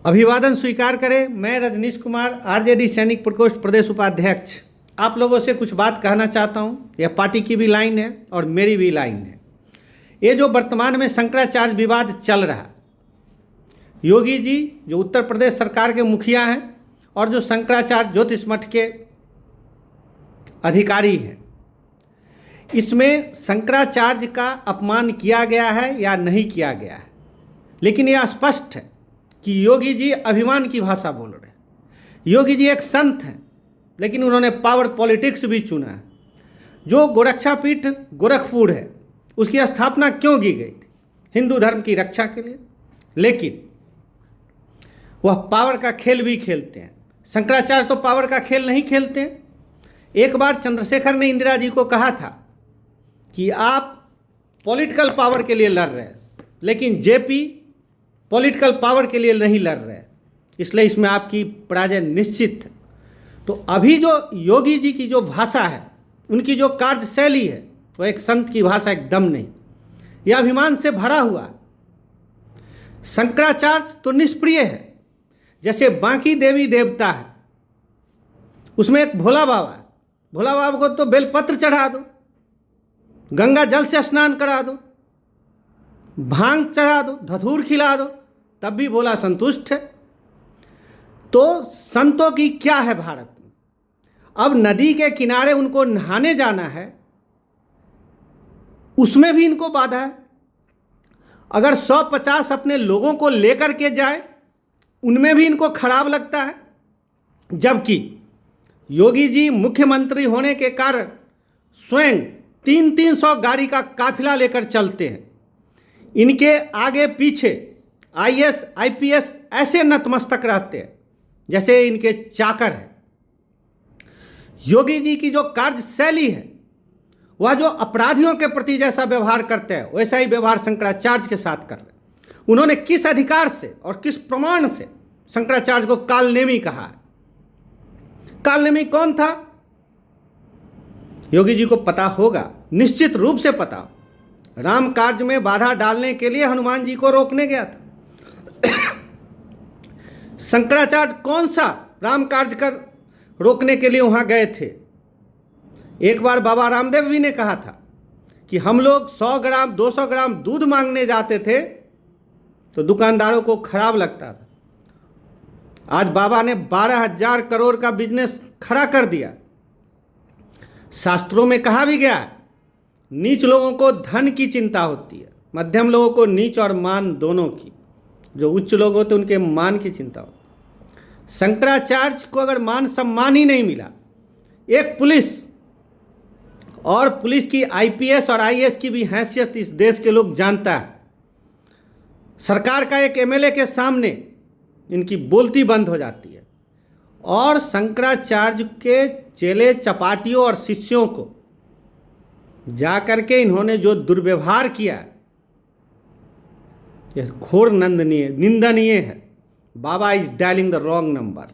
अभिवादन स्वीकार करें। मैं रजनीश कुमार, आरजेडी सैनिक प्रकोष्ठ प्रदेश उपाध्यक्ष, आप लोगों से कुछ बात कहना चाहता हूं। यह पार्टी की भी लाइन है और मेरी भी लाइन है। ये जो वर्तमान में शंकराचार्य विवाद चल रहा, योगी जी जो उत्तर प्रदेश सरकार के मुखिया हैं और जो शंकराचार्य ज्योतिष मठ के अधिकारी हैं, इसमें शंकराचार्य का अपमान किया गया है या नहीं किया गया है, लेकिन यह स्पष्ट है कि योगी जी अभिमान की भाषा बोल रहे हैं। योगी जी एक संत हैं, लेकिन उन्होंने पावर पॉलिटिक्स भी चुना है। जो गोरक्षापीठ गोरखपुर है, उसकी स्थापना क्यों की गई थी? हिंदू धर्म की रक्षा के लिए, लेकिन वह पावर का खेल भी खेलते हैं। शंकराचार्य तो पावर का खेल नहीं खेलते हैं। एक बार चंद्रशेखर ने इंदिरा जी को कहा था कि आप पॉलिटिकल पावर के लिए लड़ रहे हैं, लेकिन जेपी पॉलिटिकल पावर के लिए नहीं लड़ रहे हैं, इसलिए इसमें आपकी पराजय निश्चित है। तो अभी जो योगी जी की जो भाषा है, उनकी जो कार्यशैली है, वो एक संत की भाषा एकदम नहीं। यह अभिमान से भरा हुआ है। शंकराचार्य तो निष्प्रिय है, जैसे बाकी देवी देवता है, उसमें एक भोला बाबा है। भोला बाबा को तो बेलपत्र चढ़ा दो, गंगा जल से स्नान करा दो, भांग चढ़ा दो, धतूर खिला दो, तब भी भोला संतुष्ट है। तो संतों की क्या है भारत में? अब नदी के किनारे उनको नहाने जाना है, उसमें भी इनको बाधा है। अगर 150 अपने लोगों को लेकर के जाए, उनमें भी इनको खराब लगता है। जबकि योगी जी मुख्यमंत्री होने के कारण स्वयं 300 गाड़ी का काफिला लेकर चलते हैं। इनके आगे पीछे IAS IPS ऐसे नतमस्तक रहते हैं जैसे इनके चाकर हैं। योगी जी की जो कार्यशैली है, वह जो अपराधियों के प्रति जैसा व्यवहार करते हैं, वैसा ही व्यवहार शंकराचार्य के साथ कर रहे हैं। उन्होंने किस अधिकार से और किस प्रमाण से शंकराचार्य को कालनेमी कहा है? कालनेमी कौन था? योगी जी को पता होगा, निश्चित रूप से पता हो। राम कार्य में बाधा डालने के लिए हनुमान जी को रोकने गया था। शंकराचार्य कौन सा राम कार्य कर रोकने के लिए वहां गए थे? एक बार बाबा रामदेव भी ने कहा था कि हम लोग 100 ग्राम 200 ग्राम दूध मांगने जाते थे तो दुकानदारों को खराब लगता था। आज बाबा ने 12,000 करोड़ का बिजनेस खड़ा कर दिया। शास्त्रों में कहा भी गया है, नीच लोगों को धन की चिंता होती है, मध्यम लोगों को नीच और मान दोनों की। जो उच्च लोग होते उनके मान की चिंता होती। शंकराचार्य को अगर मान सम्मान ही नहीं मिला, एक पुलिस और पुलिस की IPS और IAS की भी हैसियत इस देश के लोग जानता है। सरकार का एक MLA के सामने इनकी बोलती बंद हो जाती है। और शंकराचार्य के चेले चपाटियों और शिष्यों को जाकर के इन्होंने जो दुर्व्यवहार किया, यह घोर निंदनीय है। Baba is dialing the wrong number.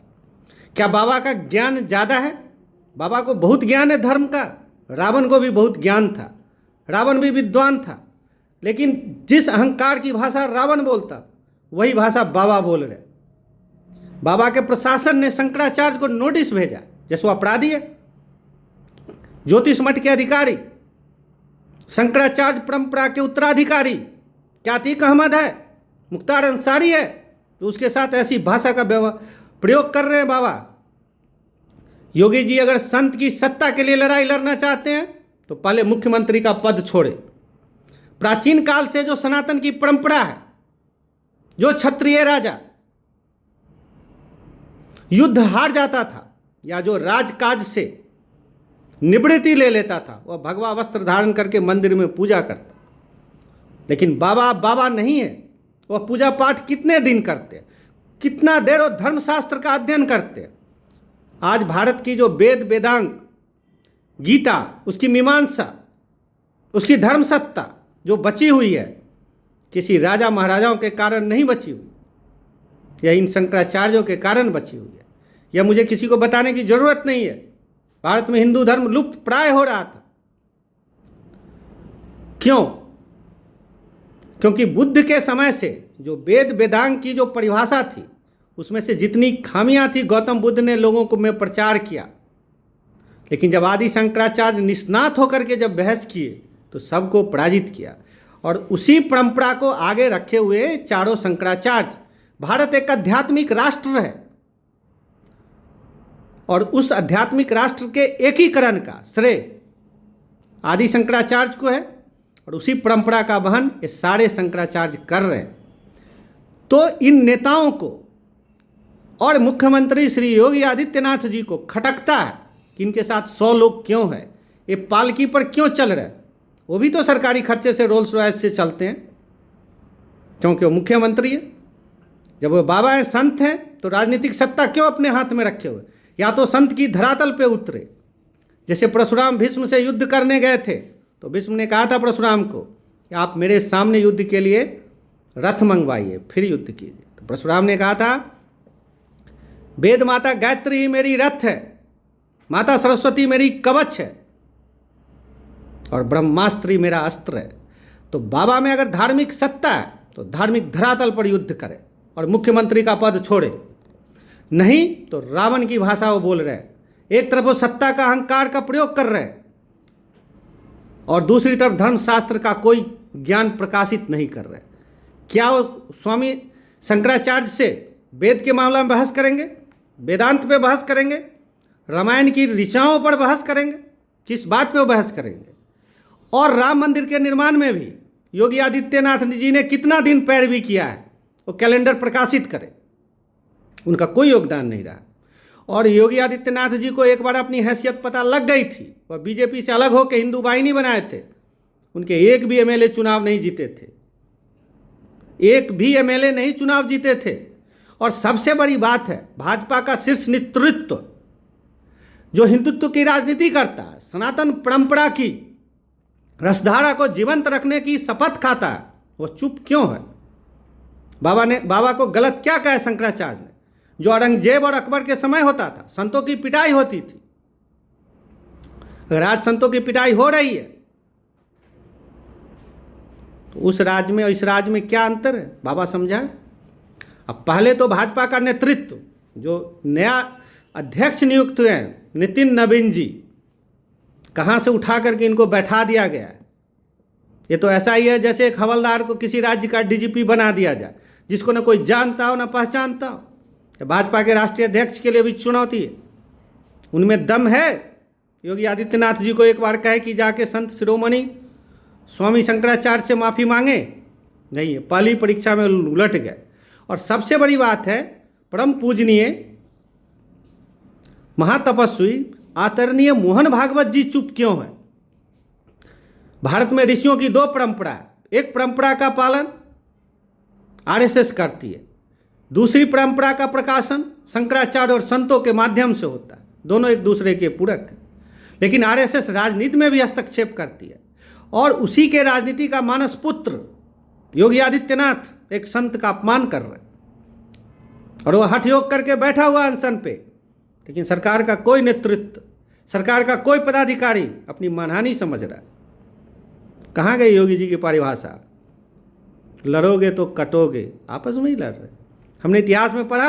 क्या बाबा का ज्ञान ज़्यादा है? बाबा को बहुत ज्ञान है धर्म का। रावण को भी बहुत ज्ञान था, रावण भी विद्वान था, लेकिन जिस अहंकार की भाषा रावण बोलता, वही भाषा बाबा बोल रहे। बाबा के प्रशासन ने शंकराचार्य को नोटिस भेजा, जैसे वो अपराधी है। ज्योतिष मठ के अधिकारी, शंकराचार्य परंपरा के उत्तराधिकारी क्या अतीक अहमद है, मुख्तार अंसारी है, तो उसके साथ ऐसी भाषा का प्रयोग कर रहे हैं बाबा। योगी जी अगर संत की सत्ता के लिए लड़ाई लड़ना चाहते हैं तो पहले मुख्यमंत्री का पद छोड़े। प्राचीन काल से जो सनातन की परंपरा है, जो क्षत्रिय राजा युद्ध हार जाता था या जो राजकाज से निवृत्ति ले लेता था, वह भगवा वस्त्र धारण करके मंदिर में पूजा करता। लेकिन बाबा नहीं है। वह पूजा पाठ कितने दिन करते, कितना देर वो धर्मशास्त्र का अध्ययन करते। आज भारत की जो वेद वेदांग गीता, उसकी मीमांसा, उसकी धर्म सत्ता जो बची हुई है, किसी राजा महाराजाओं के कारण नहीं बची हुई, यह इन शंकराचार्यों के कारण बची हुई है। यह मुझे किसी को बताने की जरूरत नहीं है। भारत में हिंदू धर्म लुप्त प्राय हो रहा था। क्यों? क्योंकि बुद्ध के समय से जो वेद वेदांग की जो परिभाषा थी, उसमें से जितनी खामियां थी गौतम बुद्ध ने लोगों को में प्रचार किया, लेकिन जब आदि शंकराचार्य निष्णात होकर के जब बहस किए तो सबको पराजित किया। और उसी परंपरा को आगे रखे हुए चारों शंकराचार्य, भारत एक आध्यात्मिक राष्ट्र है और उस आध्यात्मिक राष्ट्र के एकीकरण का श्रेय आदि शंकराचार्य को है और उसी परंपरा का वहन ये सारे शंकराचार्य कर रहे हैं। तो इन नेताओं को और मुख्यमंत्री श्री योगी आदित्यनाथ जी को खटकता है कि इनके साथ 100 लोग क्यों हैं, ये पालकी पर क्यों चल रहे हैं। वो भी तो सरकारी खर्चे से रोल्स रॉयस से चलते हैं, क्योंकि वो मुख्यमंत्री है। जब वो बाबा हैं, संत हैं, तो राजनीतिक सत्ता क्यों अपने हाथ में रखे हुए। या तो संत की धरातल पे उतरे, जैसे परशुराम भीष्म से युद्ध करने गए थे तो भीष्म ने कहा था परशुराम को कि आप मेरे सामने युद्ध के लिए रथ मंगवाइए, फिर युद्ध कीजिए। तो परशुराम ने कहा था वेद माता गायत्री ही मेरी रथ है, माता सरस्वती मेरी कवच है और ब्रह्मास्त्र मेरा अस्त्र है। तो बाबा में अगर धार्मिक सत्ता है तो धार्मिक धरातल पर युद्ध करे और मुख्यमंत्री का पद छोड़े, नहीं तो रावण की भाषा वो बोल रहे हैं। एक तरफ वो सत्ता का अहंकार का प्रयोग कर रहे हैं और दूसरी तरफ धर्मशास्त्र का कोई ज्ञान प्रकाशित नहीं कर रहे। क्या वो स्वामी शंकराचार्य से वेद के मामला में बहस करेंगे, वेदांत पे बहस करेंगे, रामायण की ऋचाओं पर बहस करेंगे? किस बात पे वो बहस करेंगे? और राम मंदिर के निर्माण में भी योगी आदित्यनाथ जी ने कितना दिन पैरवी किया है, वो कैलेंडर प्रकाशित करें। उनका कोई योगदान नहीं रहा। और योगी आदित्यनाथ जी को एक बार अपनी हैसियत पता लग गई थी, वह बीजेपी से अलग होकर हिंदू बाहिनी बनाए थे। उनके एक भी एमएलए चुनाव नहीं जीते थे, एक भी एमएलए नहीं चुनाव जीते थे। और सबसे बड़ी बात है, भाजपा का शीर्ष नेतृत्व जो हिंदुत्व की राजनीति करता है, सनातन परंपरा की रसधारा को जीवंत रखने की शपथ खाता है, वो चुप क्यों है? बाबा को गलत क्या कहा शंकराचार्य ने? जो औरंगजेब और अकबर के समय होता था, संतों की पिटाई होती थी। अगर आज संतों की पिटाई हो रही है तो उस राज्य में और इस राज्य में क्या अंतर है, बाबा समझाए। अब पहले तो भाजपा का नेतृत्व, जो नया अध्यक्ष नियुक्त हुए हैं नितिन नवीन जी, कहाँ से उठा करके इनको बैठा दिया गया है। ये तो ऐसा ही है जैसे एक हवलदार को किसी राज्य का डीजीपी बना दिया जाए, जिसको न कोई जानता हो न पहचानता हो। भाजपा के राष्ट्रीय अध्यक्ष के लिए भी चुनौती है। उनमें दम है? योगी आदित्यनाथ जी को एक बार कहे कि जाके संत शिरोमणि स्वामी शंकराचार्य से माफ़ी मांगे? नहीं है, पहली परीक्षा में उलट गए। और सबसे बड़ी बात है, परम पूजनीय महातपस्वी आदरणीय मोहन भागवत जी चुप क्यों है? भारत में ऋषियों की 2 परंपरा है। एक परंपरा का पालन आरएसएस करती है, दूसरी परंपरा का प्रकाशन शंकराचार्य और संतों के माध्यम से होता है। दोनों एक दूसरे के पूरक हैं। लेकिन आरएसएस राजनीति में भी हस्तक्षेप करती है और उसी के राजनीति का मानस पुत्र योगी आदित्यनाथ एक संत का अपमान कर रहे हैं और वह हठ योग करके बैठा हुआ अनशन पे। लेकिन सरकार का कोई नेतृत्व, सरकार का कोई पदाधिकारी अपनी मानहानि समझ रहा है। कहाँ गई योगी जी की परिभाषा? लड़ोगे तो कटोगे, आपस में ही लड़ रहे। हमने इतिहास में पढ़ा